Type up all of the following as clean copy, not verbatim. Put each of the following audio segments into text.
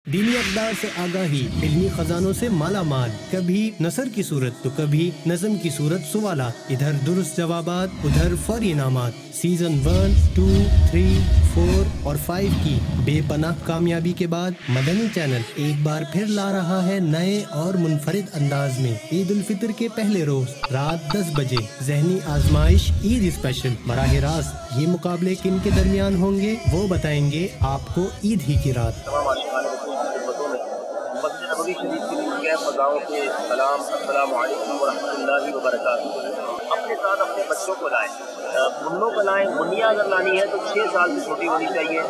दीनी अक़दार से आगाही, इल्मी खजानों से माला माल, कभी नसर की सूरत तो कभी नज़म की सूरत सवालात, इधर दुरुस्त जवाबात उधर फौरी इनामात। सीजन 1, 2, 3, 4 और 5 की बेपनाह कामयाबी के बाद मदनी चैनल एक बार फिर ला रहा है नए और मुनफरिद अंदाज में ईद उल फितर के पहले रोज रात 10 बजे ज़हनी आजमाइश ईद स्पेशल। बराह रास्त ये मुकाबले किन के दरमियान होंगे वो बताएंगे आपको ईद ही की रात। नबवी शरीफ की गैर फज़ाओं के सलाम, अस्सलामु अलैकुम व रहमतुल्लाहि व बरकातुहू। अपने साथ अपने बच्चों को लाएं, मुन्नों को लाएं। मुन्नियाँ अगर लानी है तो 6 साल से छोटी होनी चाहिए।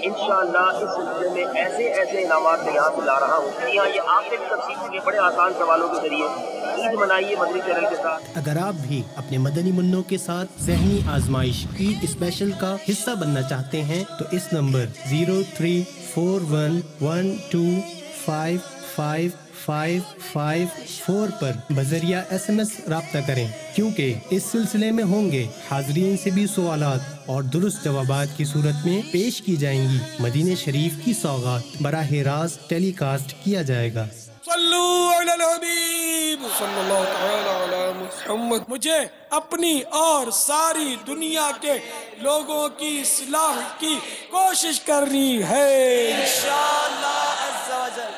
इंशाअल्लाह इस सिलसिले में ऐसे इनामात मैं यहाँ से ला रहा हूँ। यहाँ ये आपसे भी तफसील के बड़े आसान सवालों के जरिए ईद मनाइए मदनी चैनल के साथ। अगर आप भी अपने मदनी मुन्नों के साथ ज़हनी आजमाइश ईद स्पेशल का हिस्सा बनना चाहते हैं तो इस नंबर 034112555554 पर बजरिया SMS राब्ता करें, क्योंकि इस सिलसिले में होंगे हाजरीन से भी सवालात और दुरुस्त जवाबात की सूरत में पेश की जाएंगी मदीने शरीफ की सौगात। बराह रास्त टेलीकास्ट किया जाएगा। सल्लू अलल हबीब सल्लल्लाहु तआला अला मुहम्मद। मुझे अपनी और सारी दुनिया के लोगों की इस्लाह की कोशिश करनी है इंशाअल्लाह अज़्ज़ा वजल।